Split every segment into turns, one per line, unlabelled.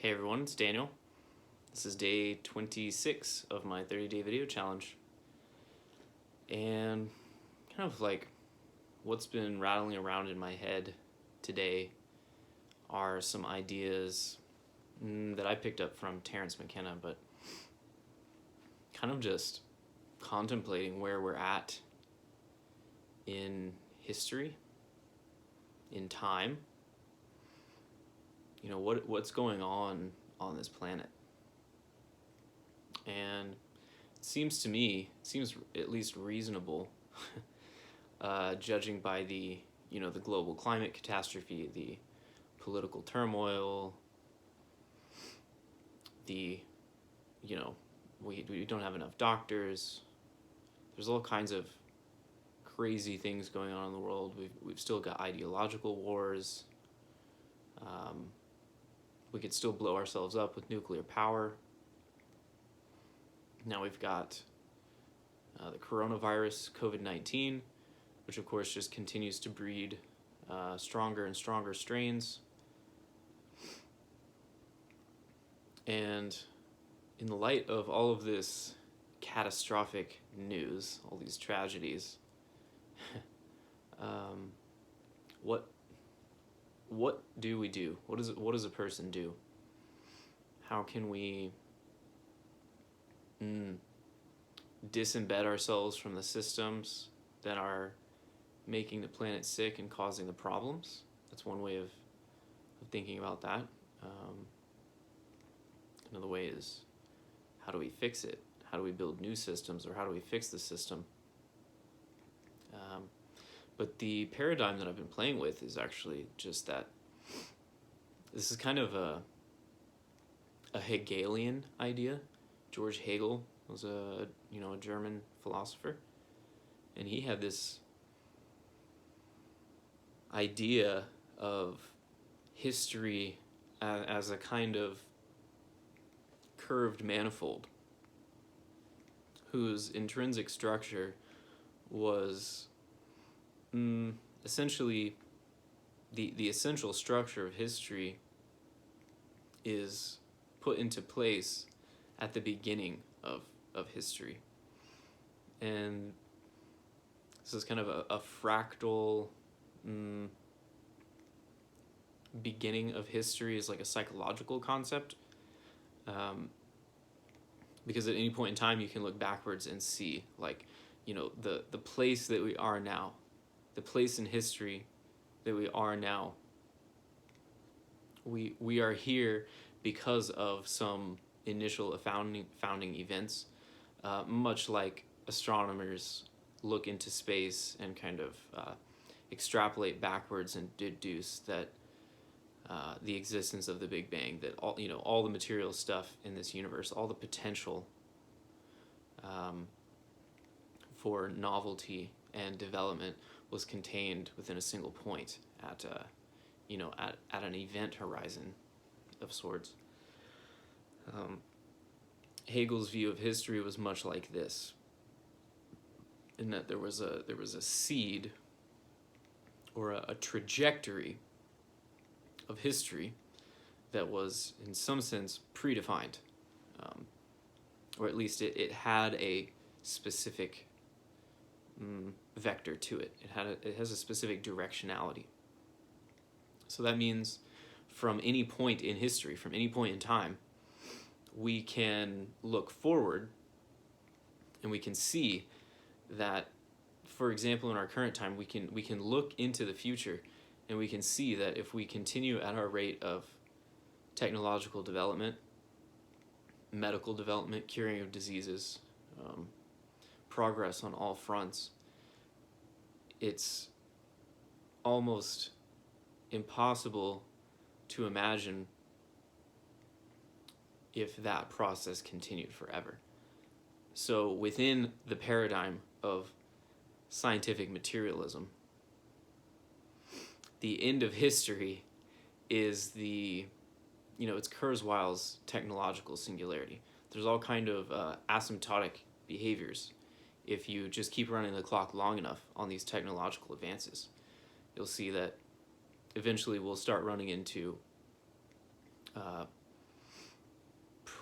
Hey everyone, it's Daniel. This is day 26 of my 30-day video challenge. And kind of like what's been rattling around in my head today are some ideas that I picked up from Terence McKenna, but kind of just contemplating where we're at in history, in time. You know, what's going on this planet. And it seems at least reasonable, judging by the global climate catastrophe, the political turmoil, we don't have enough doctors. There's all kinds of crazy things going on in the world. We've still got ideological wars. We could still blow ourselves up with nuclear power. Now we've got the coronavirus, COVID-19, which of course just continues to breed stronger and stronger strains. And in the light of all of this catastrophic news, all these tragedies, what do we do? What does a person do? How can we disembed ourselves from the systems that are making the planet sick and causing the problems? That's one way of thinking about that. Another way is, how do we fix it? How do we build new systems, or how do we fix the system? But the paradigm that I've been playing with is actually just that. This is kind of a Hegelian idea. George Hegel was a German philosopher, and he had this idea of history as a kind of curved manifold whose intrinsic structure was essentially the essential structure of history is put into place at the beginning of history. And this is kind of a fractal beginning of history, is like a psychological concept, because at any point in time you can look backwards and see, like, the place that we are now, the place in history that we are now. We are here because of some initial founding events, much like astronomers look into space and kind of extrapolate backwards and deduce that the existence of the Big Bang, that all the material stuff in this universe, all the potential for novelty and development was contained within a single point at an event horizon of sorts. Hegel's view of history was much like this, in that there was a seed, or a trajectory of history that was in some sense predefined, or at least it had a specific vector to it. It has a specific directionality. So that means from any point in history, from any point in time, we can look forward and we can see that, for example, in our current time, we can look into the future, and we can see that if we continue at our rate of technological development, medical development, curing of diseases, progress on all fronts, it's almost impossible to imagine if that process continued forever. So within the paradigm of scientific materialism, the end of history is it's Kurzweil's technological singularity. There's all kind of asymptotic behaviors if you just keep running the clock long enough on these technological advances. You'll see that eventually we'll start running into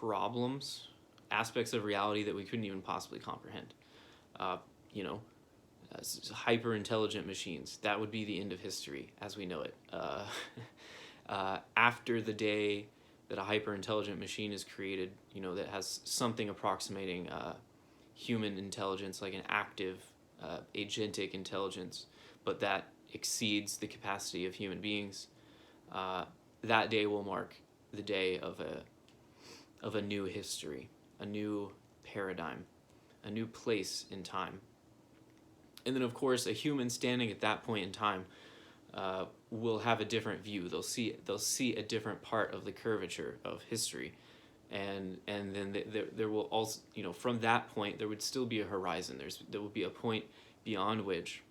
problems, aspects of reality that we couldn't even possibly comprehend. Uh, you know, hyper intelligent machines. That would be the end of history as we know it. After the day that a hyper intelligent machine is created, that has something approximating human intelligence, like an active agentic intelligence, but that exceeds the capacity of human beings. That day will mark the day of a new history, a new paradigm, a new place in time. And then, of course, a human standing at that point in time will have a different view. They'll see a different part of the curvature of history, and then there will also, from that point there would still be a horizon. There will be a point beyond which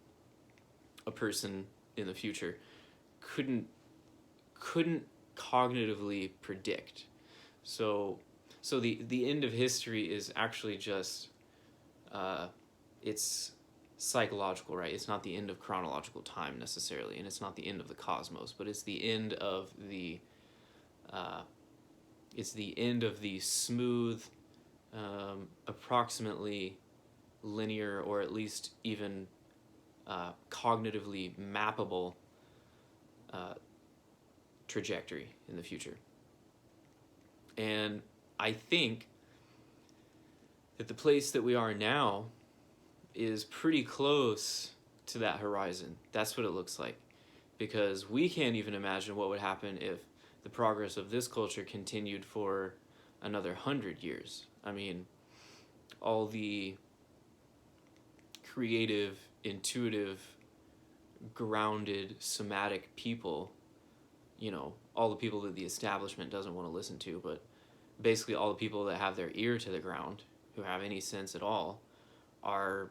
a person in the future couldn't cognitively predict. So the end of history is actually just it's psychological, right? It's not the end of chronological time necessarily, and it's not the end of the cosmos, but it's the end of the smooth, approximately linear, or at least even cognitively mappable trajectory in the future. And I think that the place that we are now is pretty close to that horizon. That's what it looks like. Because we can't even imagine what would happen if the progress of this culture continued for another 100 years. I mean, all the creative, intuitive, grounded, somatic people, all the people that the establishment doesn't want to listen to, but basically all the people that have their ear to the ground, who have any sense at all, are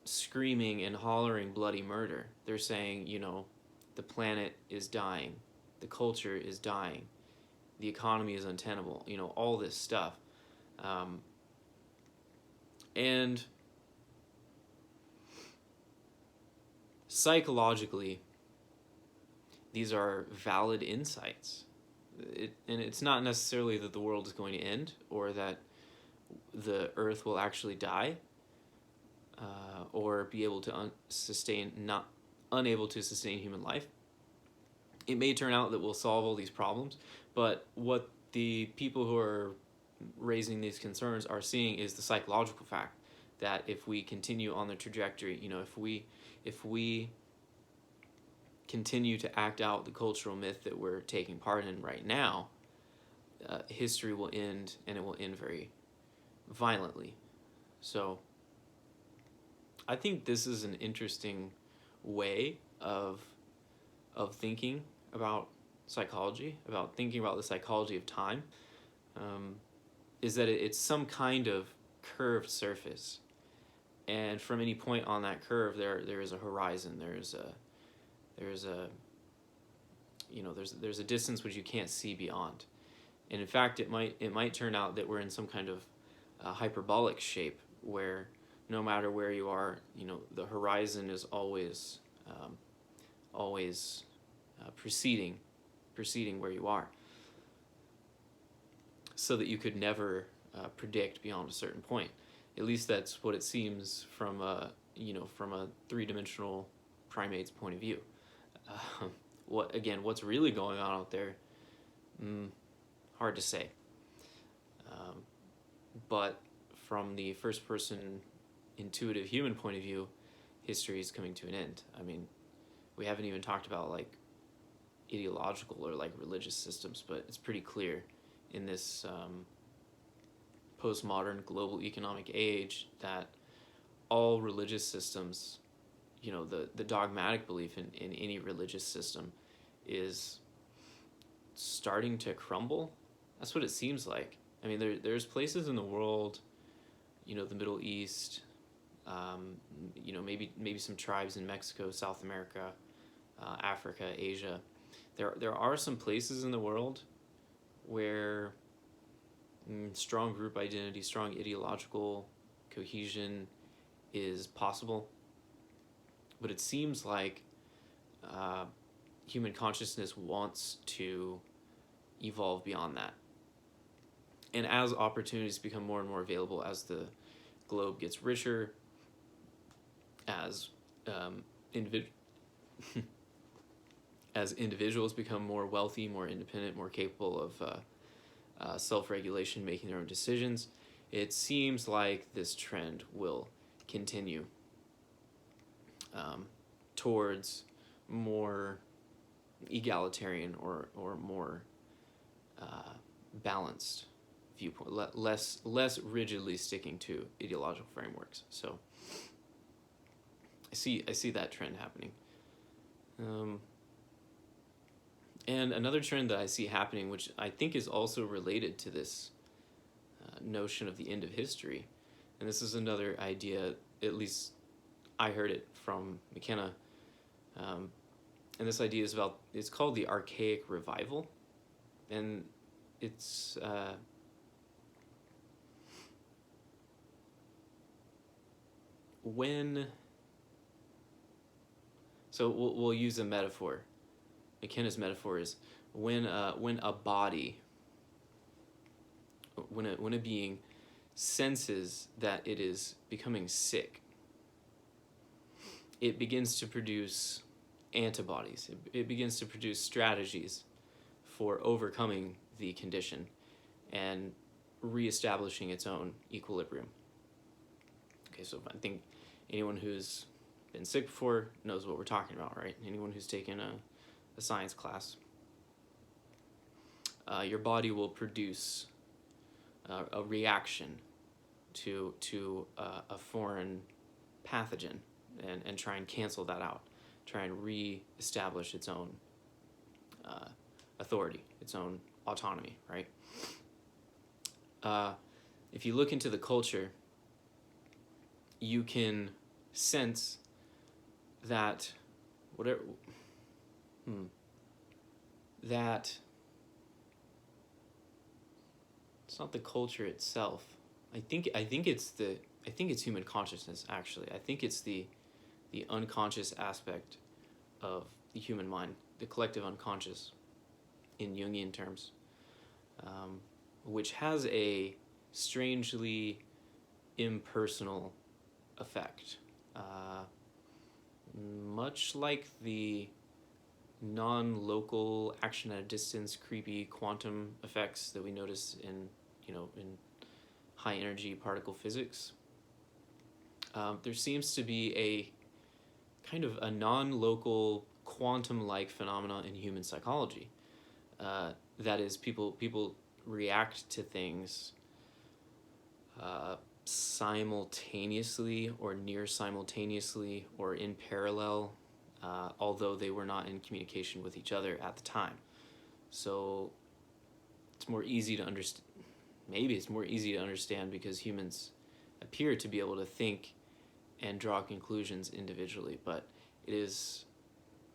screaming and hollering bloody murder. They're saying, the planet is dying, the culture is dying, the economy is untenable, all this stuff. And psychologically, these are valid insights. And it's not necessarily that the world is going to end or that the earth will actually die, or be able to unable to sustain human life. It may turn out that we'll solve all these problems, but what the people who are raising these concerns are seeing is the psychological fact that if we continue on the trajectory, if we continue to act out the cultural myth that we're taking part in right now, history will end, and it will end very violently. So I think this is an interesting way of thinking about psychology, about thinking about the psychology of time, is that it's some kind of curved surface, and from any point on that curve there is a horizon, there's a distance which you can't see beyond. And in fact, it might turn out that we're in some kind of hyperbolic shape where no matter where you are, the horizon is always preceding where you are, so that you could never predict beyond a certain point. At least that's what it seems from a three-dimensional primate's point of view. What's really going on out there? Hard to say. But from the first-person intuitive human point of view, history is coming to an end. I mean, we haven't even talked about ideological or religious systems, but it's pretty clear in this postmodern global economic age that all religious systems, the dogmatic belief in any religious system is starting to crumble. That's what it seems like. I mean, there's places in the world, the Middle East, maybe some tribes in Mexico, South America, Africa, Asia. There are some places in the world where strong group identity, strong ideological cohesion is possible. But it seems like human consciousness wants to evolve beyond that. And as opportunities become more and more available, as the globe gets richer, as individ- as individuals become more wealthy, more independent, more capable of self-regulation, making their own decisions, it seems like this trend will continue towards more egalitarian or more balanced viewpoint, less rigidly sticking to ideological frameworks. So I see that trend happening. And another trend that I see happening, which I think is also related to this notion of the end of history, and this is another idea, at least I heard it from McKenna, and this idea is it's called the archaic revival, and it's so we'll use a metaphor. McKenna's metaphor is when a body, when a being senses that it is becoming sick, it begins to produce antibodies. It begins to produce strategies for overcoming the condition and reestablishing its own equilibrium. Okay, so I think anyone who's been sick before knows what we're talking about, right? Anyone who's taken a science class. Your body will produce a reaction to a foreign pathogen and try and cancel that out, try and re-establish its own authority, its own autonomy, right? If you look into the culture, you can sense that that it's not the culture itself. I think it's human consciousness, actually. I think it's the unconscious aspect of the human mind, the collective unconscious in Jungian terms, which has a strangely impersonal effect, much like the non-local action at a distance creepy quantum effects that we notice in high energy particle physics. There seems to be a kind of a non-local quantum-like phenomena in human psychology. That is, people react to things simultaneously or near simultaneously or in parallel, although they were not in communication with each other at the time. So it's more easy to understand. Maybe it's more easy to understand because humans appear to be able to think and draw conclusions individually, but it is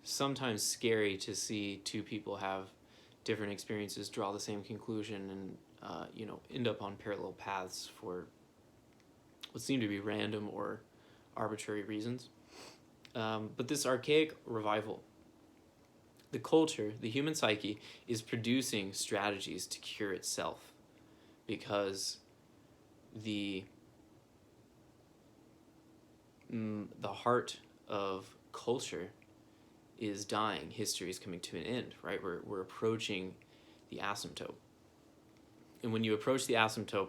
sometimes scary to see two people have different experiences, draw the same conclusion, and end up on parallel paths for what seem to be random or arbitrary reasons. But this archaic revival, the culture, the human psyche, is producing strategies to cure itself because the heart of culture is dying. History is coming to an end, right? We're approaching the asymptote. And when you approach the asymptote,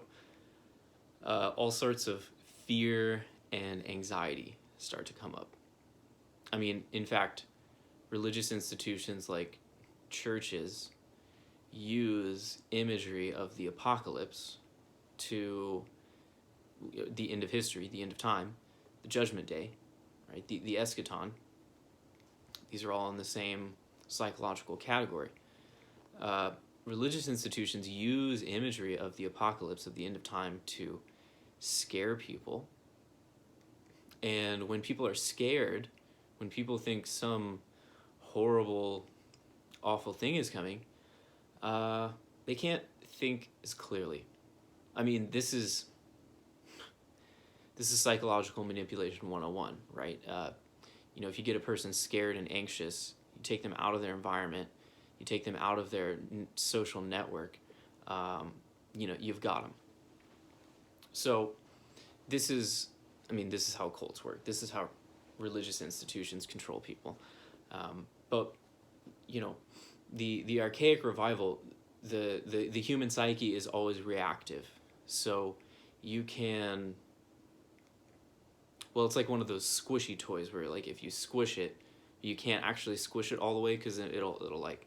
all sorts of fear and anxiety start to come up. I mean, in fact, religious institutions like churches use imagery of the apocalypse to the end of history, the end of time, the judgment day, right? The eschaton. These are all in the same psychological category. Religious institutions use imagery of the apocalypse, of the end of time, to scare people. And when people are scared, when people think some horrible, awful thing is coming, they can't think as clearly. I mean, this is psychological manipulation 101, right? If you get a person scared and anxious, you take them out of their environment, you take them out of their social network, you've got them. So this is, this is how cults work. This is how religious institutions control people. But the archaic revival, the human psyche is always reactive. So you can, well, it's like one of those squishy toys where, like, if you squish it, you can't actually squish it all the way, because it'll like,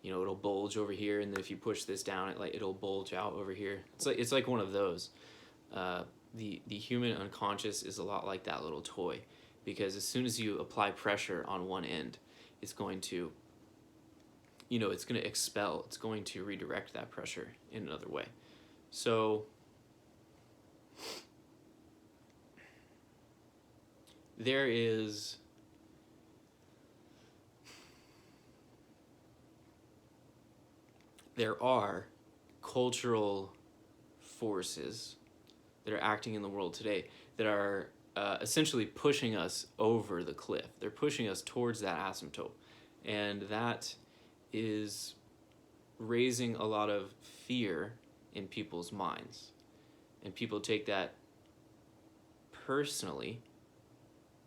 it'll bulge over here, and then if you push this down, it'll bulge out over here. It's like one of those. The human unconscious is a lot like that little toy, because as soon as you apply pressure on one end, it's going to, it's going to expel, it's going to redirect that pressure in another way. So there are cultural forces that are acting in the world today that are essentially pushing us over the cliff. They're pushing us towards that asymptote. And that is raising a lot of fear in people's minds. And people take that personally.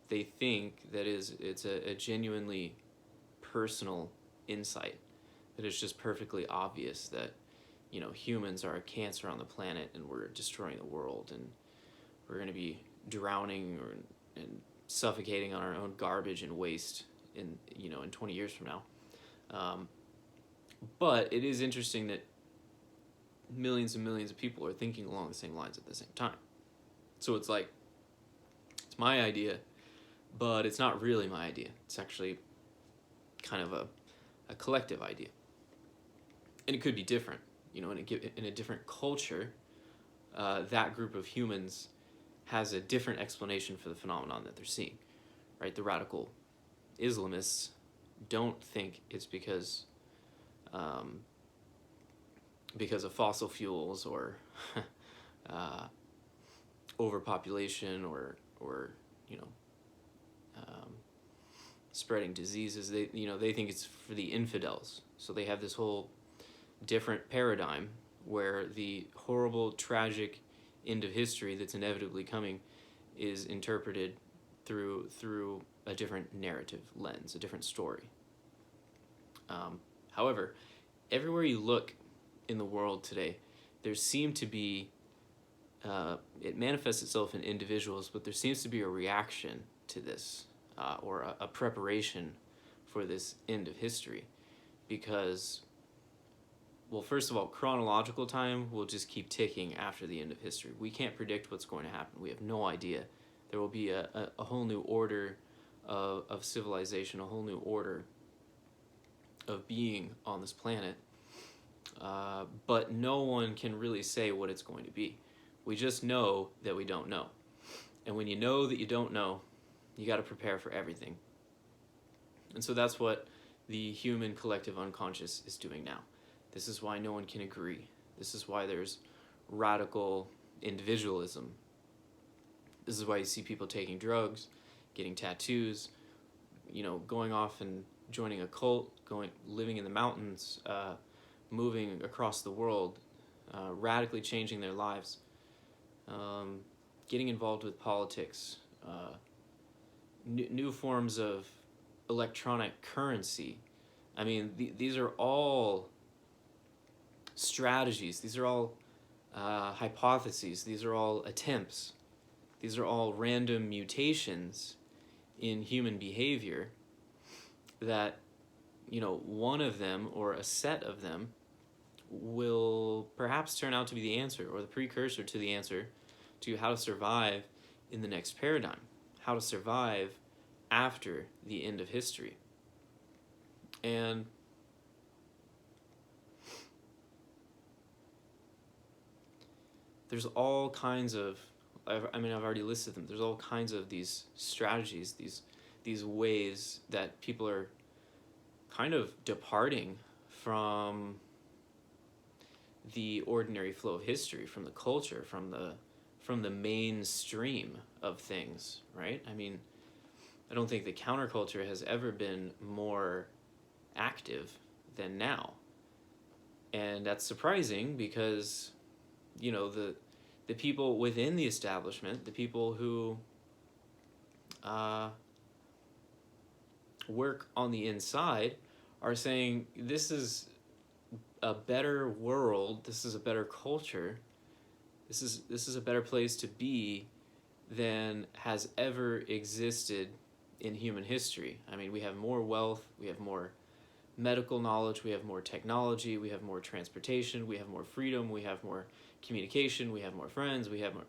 They think that it's a genuinely personal insight, that it's just perfectly obvious that humans are a cancer on the planet, and we're destroying the world, and we're going to be drowning and suffocating on our own garbage and waste in 20 years from now. But it is interesting that millions and millions of people are thinking along the same lines at the same time. So it's like, it's my idea, but it's not really my idea. It's actually kind of a collective idea. And it could be different. In a different culture, that group of humans has a different explanation for the phenomenon that they're seeing, right? The radical Islamists don't think it's because of fossil fuels or overpopulation or spreading diseases. They think it's for the infidels. So they have this whole different paradigm where the horrible, tragic end of history that's inevitably coming is interpreted through a different narrative lens, a different story. However, everywhere you look in the world today, there seem to be, it manifests itself in individuals, but there seems to be a reaction to this, or a preparation for this end of history, because, well, first of all, chronological time will just keep ticking after the end of history. We can't predict what's going to happen. We have no idea. There will be a whole new order of civilization, a whole new order of being on this planet, but no one can really say what it's going to be. We just know that we don't know. And when you know that you don't know, you got to prepare for everything. And so that's what the human collective unconscious is doing now. This is why no one can agree. This is why there's radical individualism. This is why you see people taking drugs, getting tattoos, going off and joining a cult, living in the mountains, moving across the world, radically changing their lives, getting involved with politics, new forms of electronic currency. These are all strategies. These are all hypotheses. These are all attempts. These are all random mutations in human behavior that, one of them or a set of them will perhaps turn out to be the answer, or the precursor to the answer to how to survive in the next paradigm, how to survive after the end of history. And there's all kinds of, I've already listed them. There's all kinds of these strategies, these ways that people are kind of departing from the ordinary flow of history, from the culture, from the mainstream of things, right? I don't think the counterculture has ever been more active than now. And that's surprising because, the people within the establishment, the people who work on the inside, are saying this is a better world, this is a better culture, this is a better place to be than has ever existed in human history. I mean, we have more wealth, we have more medical knowledge, we have more technology, we have more transportation, we have more freedom, we have more communication, we have more friends, we have more...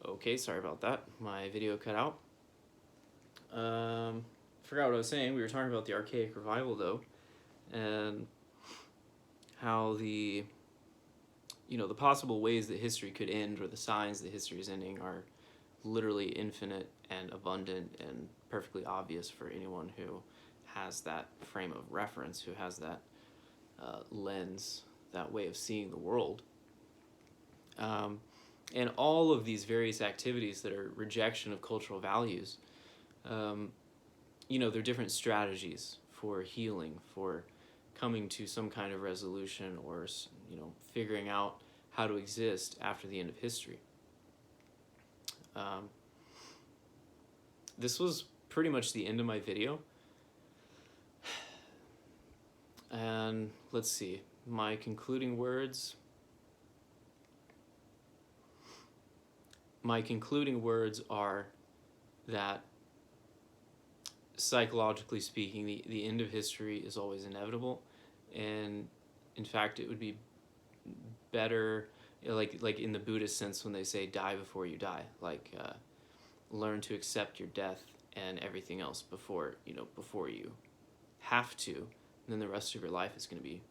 Okay, sorry about that. My video cut out. Forgot what I was saying. We were talking about the archaic revival, though, and how the possible ways that history could end, or the signs that history is ending, are literally infinite and abundant and perfectly obvious for anyone who has that frame of reference, who has that lens, that way of seeing the world. And all of these various activities that are rejection of cultural values, they're different strategies for healing, for coming to some kind of resolution, or figuring out how to exist after the end of history. This was pretty much the end of my video. And let's see, my concluding words. My concluding words are that, psychologically speaking, the end of history is always inevitable, and in fact it would be better, like in the Buddhist sense, when they say die before you die, learn to accept your death and everything else before you have to, and then the rest of your life is going to be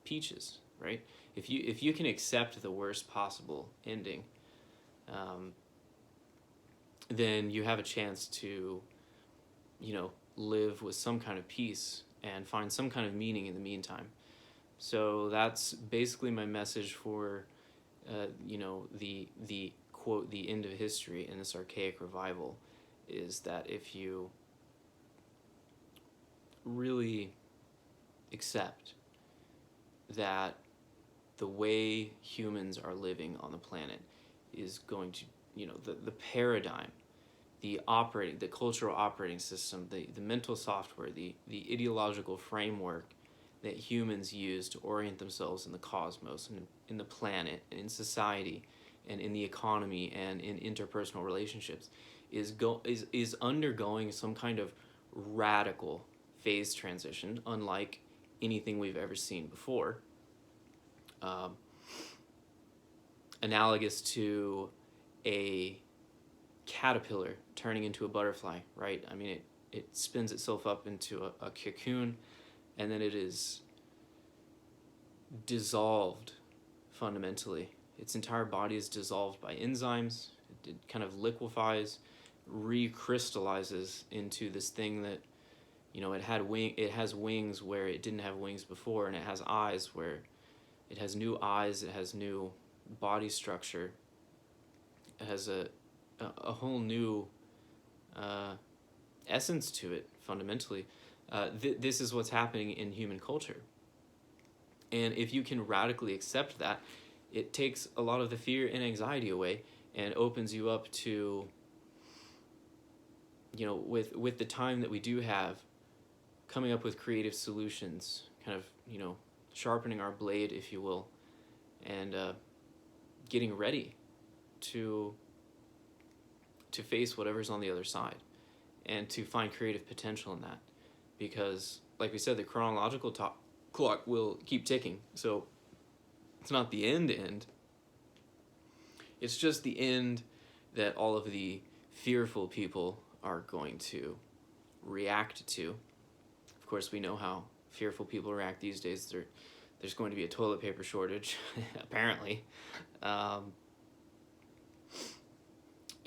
peaches, right? If you can accept the worst possible ending, then you have a chance to live with some kind of peace and find some kind of meaning in the meantime. So that's basically my message for the quote, the end of history in this archaic revival, is that if you really accept that the way humans are living on the planet is going to, the paradigm, the cultural operating system, the mental software, the ideological framework that humans use to orient themselves in the cosmos and in the planet and in society and in the economy and in interpersonal relationships is undergoing some kind of radical phase transition, unlike anything we've ever seen before. Analogous to a caterpillar turning into a butterfly, right? I mean, it spins itself up into a cocoon, and then it is dissolved fundamentally. Its entire body is dissolved by enzymes. It kind of liquefies, recrystallizes into this thing that, it has wings where it didn't have wings before, and it has eyes where it has new eyes, it has new body structure, it has a whole new essence to it, fundamentally. This is what's happening in human culture. And if you can radically accept that, it takes a lot of the fear and anxiety away and opens you up to, with the time that we do have, coming up with creative solutions, kind of, sharpening our blade, if you will, and getting ready to face whatever's on the other side, and to find creative potential in that. Because, like we said, the chronological clock will keep ticking. So it's not the end. It's just the end that all of the fearful people are going to react to. Of course, we know how fearful people react these days. There's going to be a toilet paper shortage, apparently.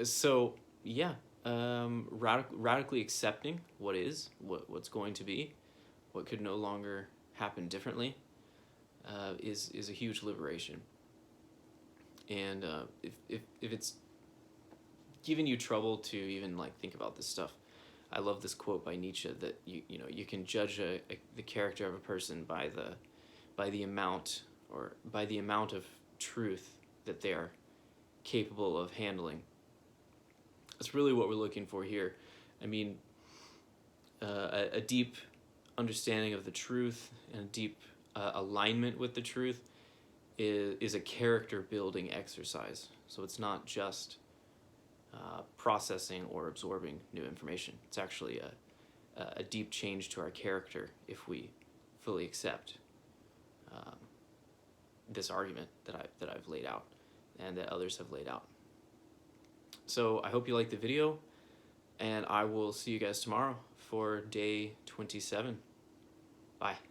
So yeah, radically accepting what's going to be, what could no longer happen differently, is a huge liberation. And if it's giving you trouble to even think about this stuff, I love this quote by Nietzsche that you can judge the character of a person by by the amount of truth that they are capable of handling. That's really what we're looking for here. I mean, a deep understanding of the truth and a deep alignment with the truth is a character building exercise. So it's not just processing or absorbing new information. It's actually a deep change to our character if we fully accept this argument that I've laid out and that others have laid out. So I hope you liked the video, and I will see you guys tomorrow for day 27. Bye.